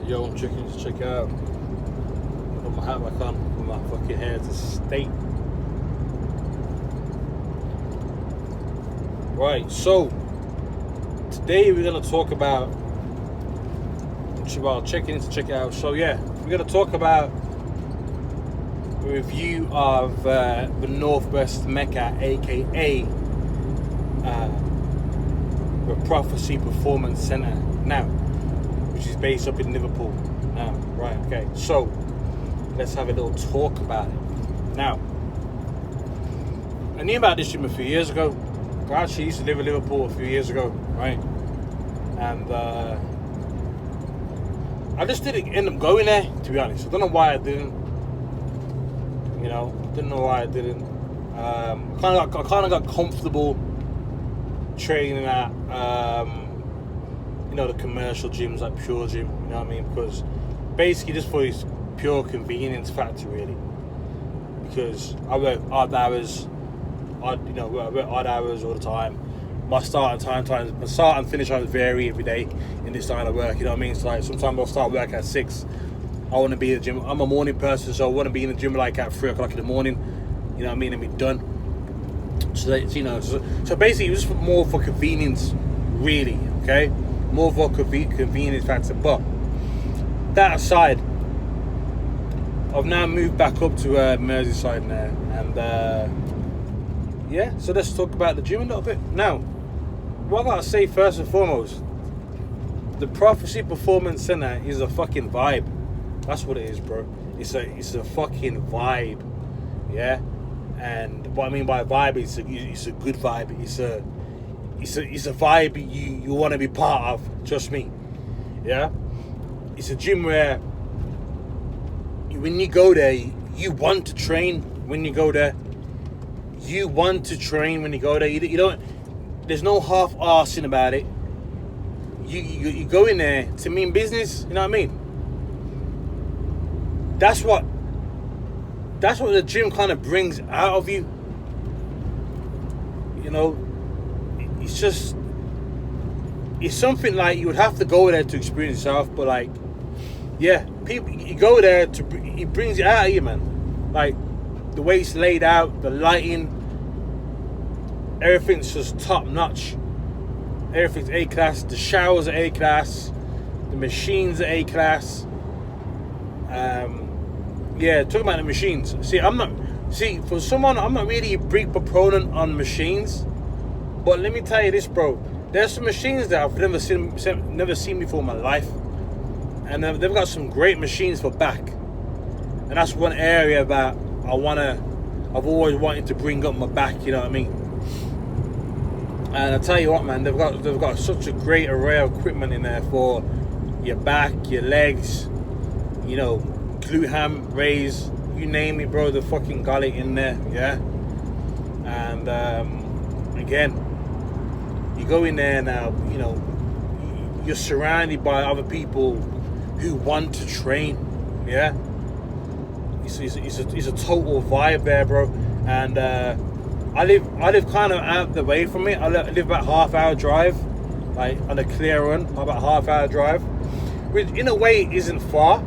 Yo, I'm checking to check out. Put my hat back on, put my fucking hair to state. Right, so today we're gonna talk about checking to check out. So yeah, we're gonna talk about a review of the Northwest Mecca, aka the Prophecy Performance Center. Now, which is based up in Liverpool. Now, right, okay. So let's have a little talk about it. Now, I knew about this gym a few years ago. I actually used to live in Liverpool a few years ago, right? And I just didn't end up going there, to be honest. I don't know why I didn't. You know, didn't know why I didn't. I kind of got comfortable training at the commercial gyms like Pure Gym, you know what I mean? Because basically just for this pure convenience factor, really. Because I work odd hours, I work odd hours all the time. My start and finish times vary every day in this line of work, you know what I mean? So like sometimes I'll start work at 6. I want to be in the gym. I'm a morning person, so I want to be in the gym like at 3 o'clock in the morning, you know what I mean, and be done. So that, so basically it was just more for convenience, really, okay? More for convenience factor. But that aside, I've now moved back up to Merseyside now, and yeah, so let's talk about the gym a little bit. Now, what I gotta say first and foremost, the Prophecy Performance Center is a fucking vibe. That's what it is, bro. It's a fucking vibe, yeah. And what I mean by vibe, it's a good vibe. It's a vibe you want to be part of. Trust me, yeah. It's a gym where when you go there, you want to train. When you go there, you want to train. When you go there, you don't. There's no half-arsing about it. You go in there to mean business. You know what I mean? That's what the gym kind of brings out of you. You know, it's something like you would have to go there to experience yourself, but like, yeah, people, you go there it brings it out of you, man. Like, the way it's laid out, the lighting, everything's just top notch. Everything's A-class. The showers are A-class. The machines are A-class. Yeah, talking about the machines. I'm not really a big proponent on machines, but let me tell you this, bro. There's some machines that I've never seen before in my life, and they've got some great machines for back, and that's one area that I've always wanted to bring up my back. You know what I mean? And I tell you what, man, they've got such a great array of equipment in there for your back, your legs, glute ham, raise, you name it, bro. The fucking got it in there, yeah. And again, you go in there now, you're surrounded by other people who want to train, yeah. It's a total vibe there, bro. And I live kind of out the way from it. I live about half-hour drive, like on a clear run, about half-hour drive, which in a way isn't far.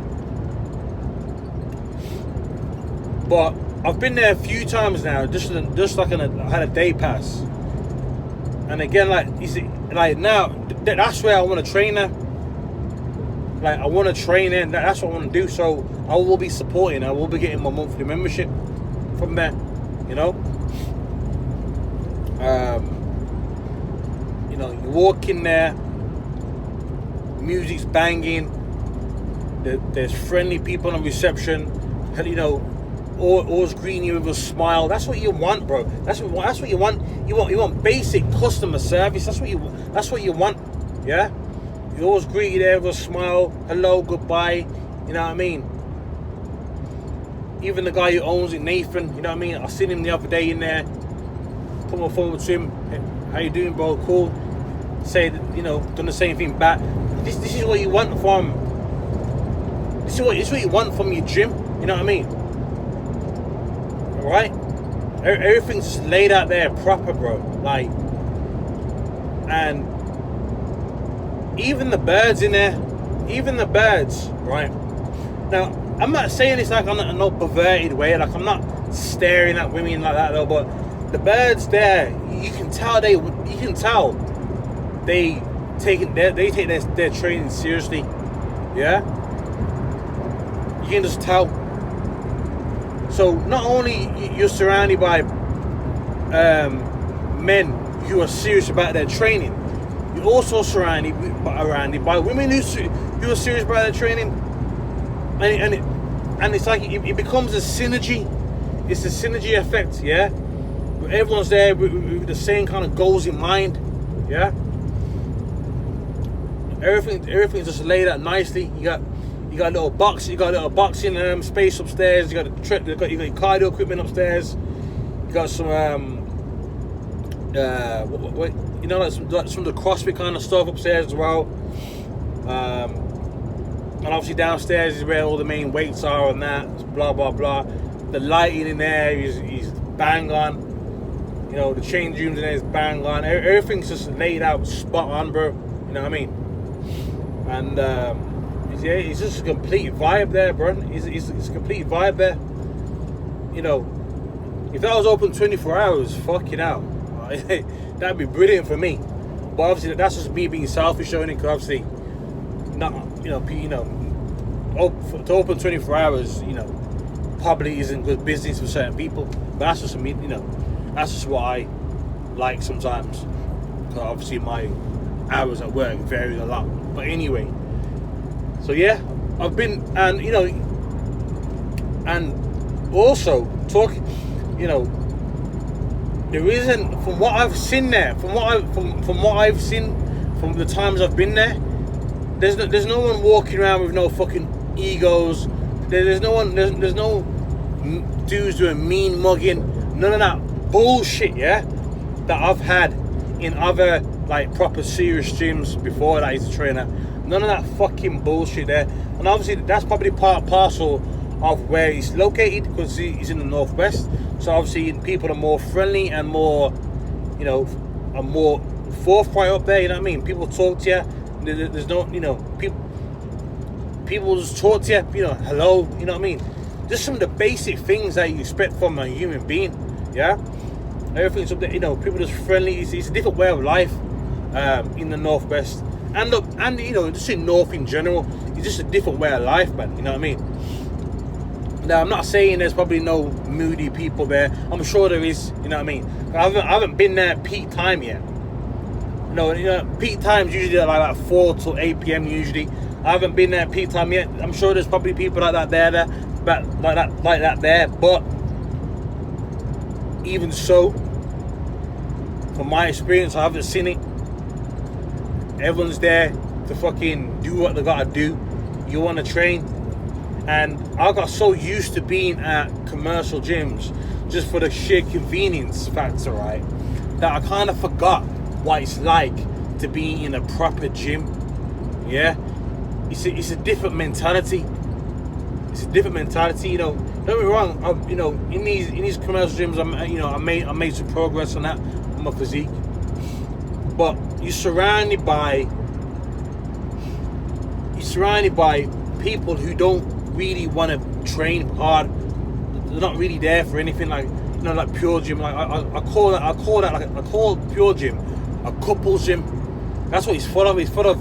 But I've been there a few times now, just like I had a day pass. And again, now that's where I want to train now. Like, I want to train in. That's what I want to do. So I will be supporting. I will be getting my monthly membership from there. You walk in there, music's banging. There's friendly people on reception. Always greeting you with a smile. That's what you want, bro. That's what you want. You want basic customer service. That's what you want. Yeah. You always greet you there with a smile. Hello, goodbye. You know what I mean? Even the guy who owns it, Nathan. You know what I mean? I seen him the other day in there. Put my phone to him. Hey, how you doing, bro? Cool. Say, done the same thing back. This is what you want from. This is what you want from your gym. You know what I mean? Right? Everything's just laid out there proper, bro. Like, and even the birds in there, even the birds, right? Now, I'm not saying this like in no perverted way, like I'm not staring at women like that though, but the birds there, you can tell they take their training seriously. Yeah? You can just tell. So not only you're surrounded by men who are serious about their training, you're also surrounded by women who are serious about their training, and it's like it becomes a synergy. It's a synergy effect, yeah. Where everyone's there with the same kind of goals in mind, yeah. Everything's just laid out nicely. You got a little boxing space upstairs. You got your cardio equipment upstairs. You got some like some of the CrossFit kind of stuff upstairs as well. And obviously downstairs is where all the main weights are and that. Blah blah blah. The lighting in there is bang on. You know, the change rooms in there is bang on. Everything's just laid out spot on, bro. You know what I mean? And it's just a complete vibe there, bro. It's a complete vibe there. You know, if that was open 24 hours, fuck it out. That'd be brilliant for me. But obviously, that's just me being selfish, only because obviously, not to open 24 hours, probably isn't good business for certain people. But that's just me, that's just what I like sometimes. Because obviously my hours at work vary a lot. But anyway, so yeah, I've been, and and also talking, there isn't, from what I've seen there, from what I've seen from the times I've been there, there's no one walking around with no fucking egos. There's no dudes doing mean mugging, none of that bullshit, yeah, that I've had in other like proper serious gyms before that I used to train at. None of that fucking bullshit there. And obviously that's probably part and parcel of where he's located, because he's in the northwest. So obviously people are more friendly and more, are more forthright up there. You know what I mean? People talk to you. There's no, people just talk to you. Hello. You know what I mean? Just some of the basic things that you expect from a human being. Yeah. Everything's up there. People are just friendly. It's a different way of life in the northwest, and just in north in general. It's just a different way of life, man. You know what I mean? Now, I'm not saying there's probably no moody people there. I'm sure there is. You know what I mean? I haven't been there at peak time yet. Peak time's usually like 4 till 8 p.m. usually. I haven't been there at peak time yet. I'm sure there's probably people like that there, but like that there. But even so, from my experience, I haven't seen it. Everyone's there to fucking do what they gotta do. You want to train, and I got so used to being at commercial gyms just for the sheer convenience factor, right, that I kind of forgot what it's like to be in a proper gym. Yeah, it's a different mentality. It's a different mentality. Don't get me wrong. In these commercial gyms, I made some progress on that, on my physique. But you're surrounded by people who don't really want to train hard. They're not really there for anything like pure gym. Like I call pure gym a couples gym. That's what it's full of. It's full of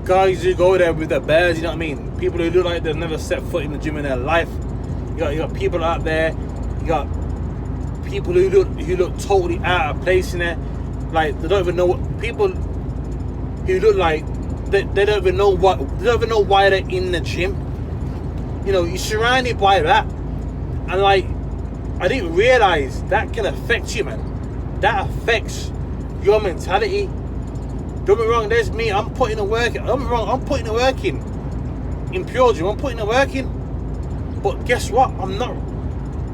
guys who go there with their bears. You know what I mean? People who look like they've never set foot in the gym in their life. You got people out there. You got people who look totally out of place in there. Like they don't even know what people who look like they don't even know why they're in the gym. You're surrounded by that, and like I didn't realize that can affect you, man. That affects your mentality. Don't be wrong. There's me. I'm putting the work. I'm putting the work in pure gym. I'm putting the work in. But guess what? I'm not,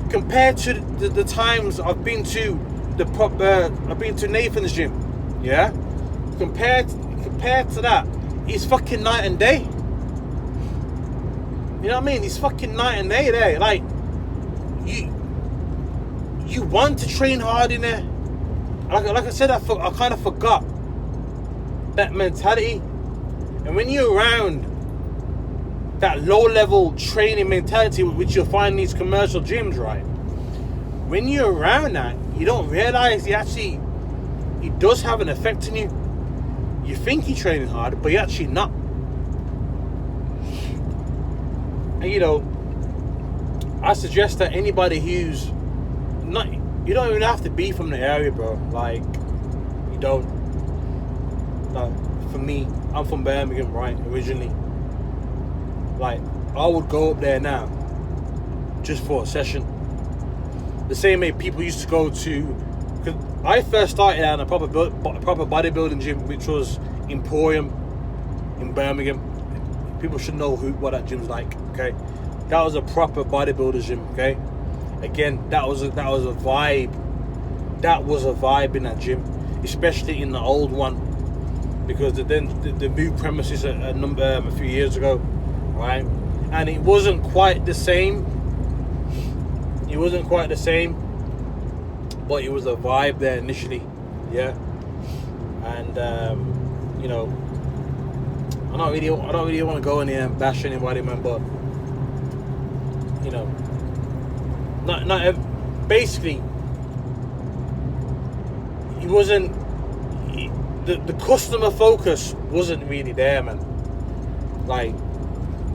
compared to the times I've been to I've been to Nathan's gym. Yeah. Compared to that, it's fucking night and day. You know what I mean? It's fucking night and day there. Like you want to train hard in there. Like I said, I kind of forgot that mentality. And when you're around that low-level training mentality which you'll find in these commercial gyms, right? When you're around that, you don't realize it does have an effect on you. You think you're training hard, but you're actually not. And you know, I suggest that anybody who's not, you don't even have to be from the area, bro. Like, you don't. Like, for me, I'm from Birmingham, right, originally. Like, I would go up there now just for a session. The same way people used to go to, because I first started out in a proper bodybuilding gym, which was Emporium in Birmingham. People should know what that gym's like, okay? That was a proper bodybuilder gym, okay? Again, that was a vibe. That was a vibe in that gym, especially in the old one, because then the moved premises a few years ago, right? And it wasn't quite the same. It wasn't quite the same, but it was a vibe there initially, yeah. And you know, I don't really want to go in here and bash anybody, man. But you know, basically, it wasn't. The customer focus wasn't really there, man. Like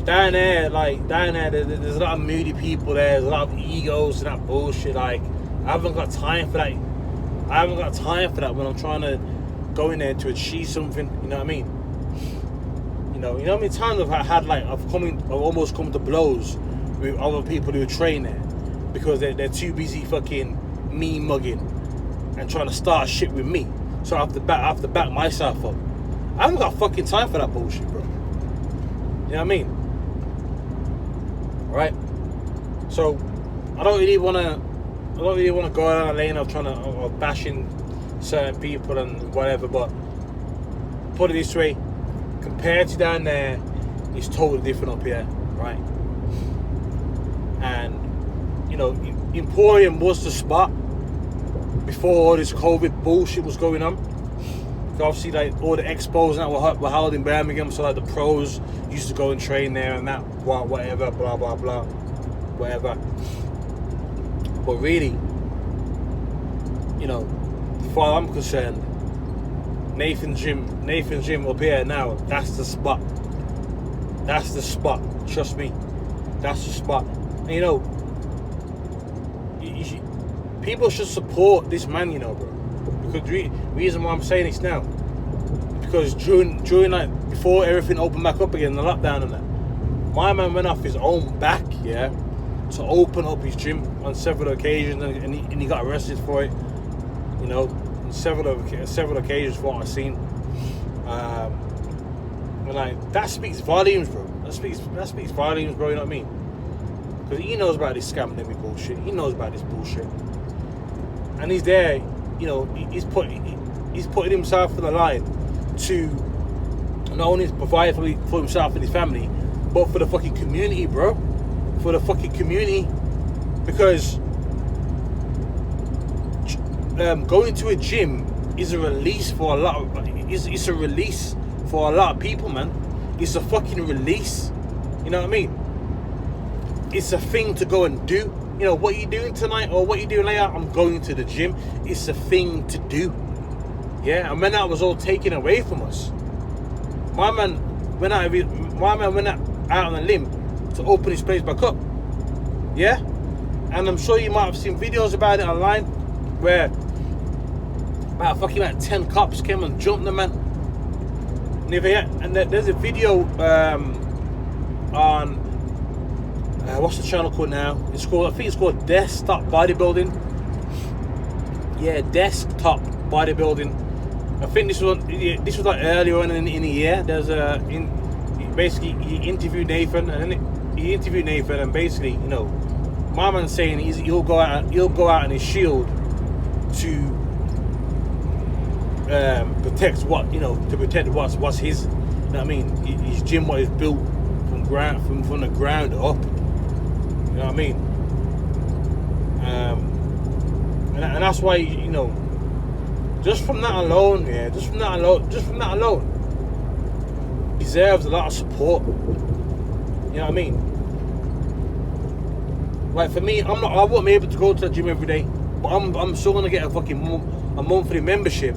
down there, there's a lot of moody people there. There's a lot of egos and that bullshit. Like, I haven't got time for that. I haven't got time for that when I'm trying to go in there to achieve something. You know what I mean? You know how many times I've almost come to blows with other people who train there because they're too busy fucking me mugging and trying to start shit with me. So I have to back myself up. I haven't got fucking time for that bullshit, bro. You know what I mean? Right? So I don't really want to go down a lane of or bashing certain people and whatever. But put it this way, compared to down there, it's totally different up here, right? And you know, Emporium was the spot before all this COVID bullshit was going on. Obviously, like, all the expos and that were held in Birmingham, so like the pros used to go and train there and that, whatever, blah blah blah, whatever. But really, you know, as far as I'm concerned, Nathan's gym up here now, that's the spot. That's the spot. Trust me, that's the spot. And you know, people should support this man, you know, bro. Because the reason why I'm saying this now, because during like before everything opened back up again, the lockdown and that, my man went off his own back, yeah, to open up his gym on several occasions, and he got arrested for it, you know, on several occasions for what I've seen. And like, that speaks volumes, bro. That speaks volumes, bro. You know what I mean? Because he knows about this scam and every bullshit. He knows about this bullshit, and he's there. You know, he's putting himself on the line to not only provide for himself and his family, but for the fucking community, bro. For the fucking community, because going to a gym is a release for a lot of. It's a release for a lot of people, man. It's a fucking release. You know what I mean? It's a thing to go and do. You know, what are you doing tonight or what are you doing later? I'm going to the gym. It's a thing to do. Yeah, and when that was all taken away from us, my man went out on a limb to open his place back up. Yeah? And I'm sure you might have seen videos about it online where about fucking like 10 cops came and jumped the man. And there's a video on what's the channel called now? I think it's called Desktop Bodybuilding. Yeah, Desktop Bodybuilding. I think this was like earlier on in the year. There's basically he interviewed Nathan, and basically, you know, my man's saying he'll go out in his shield to protect what's his. You know what I mean? His gym, what is built from the ground up. You know what I mean? And that's why, you know, just from that alone, deserves a lot of support. You know what I mean? Like for me, I won't be able to go to the gym every day, but I'm still gonna get a fucking a monthly membership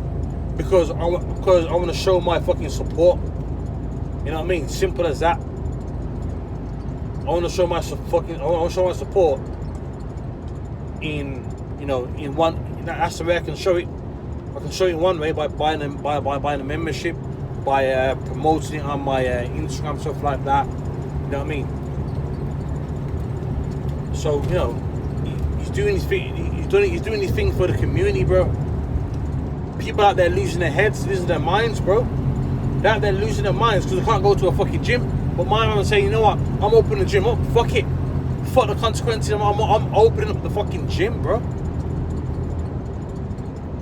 because I want to show my fucking support. You know what I mean? Simple as that. I want to show my support in, you know, in one. That's the way I can show it. I can show it in one way by buying a membership, by promoting it on my Instagram, stuff like that. You know what I mean? So, you know, he's doing his thing. He's doing his thing for the community, bro. People out there losing their heads, losing their minds, bro. They're out there losing their minds because they can't go to a fucking gym. But my man saying, you know what? I'm opening the gym up. Fuck it. Fuck the consequences. I'm opening up the fucking gym, bro.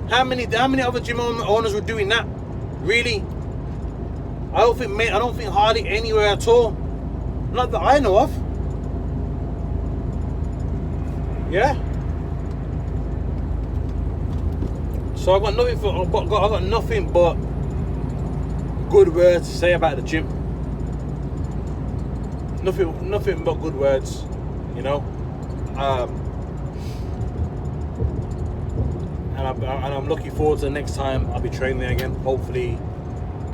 How many other gym owners were doing that? Really? I don't think hardly anywhere at all. Not that I know of. Yeah. So I've got nothing but good words to say about the gym. Nothing but good words, you know. And I'm looking forward to the next time I'll be training there again. Hopefully,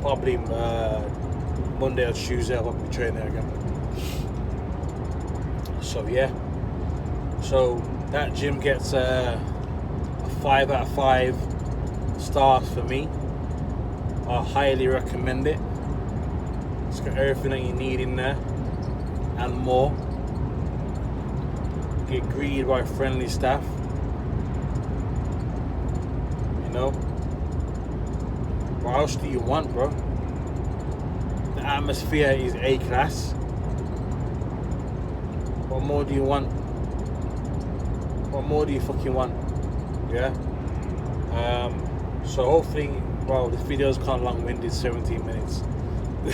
probably Monday or Tuesday I'll be training there again. So yeah. So that gym gets a 5 out of 5 stars for me. I highly recommend it. It's got everything that you need in there and more. Get greeted by friendly staff. You know? What else do you want, bro? The atmosphere is A-class. What more do you want? What more do you fucking want? Yeah? So hopefully, well, this video is kind of long-winded, 17 minutes.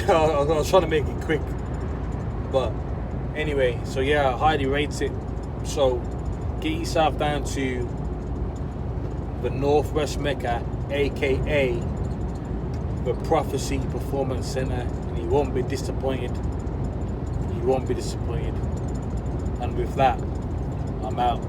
I was trying to make it quick. But anyway, so yeah, I highly rate it. So get yourself down to the Northwest Mecca, aka the Prophecy Performance Center, and you won't be disappointed. You won't be disappointed. And with that, I'm out.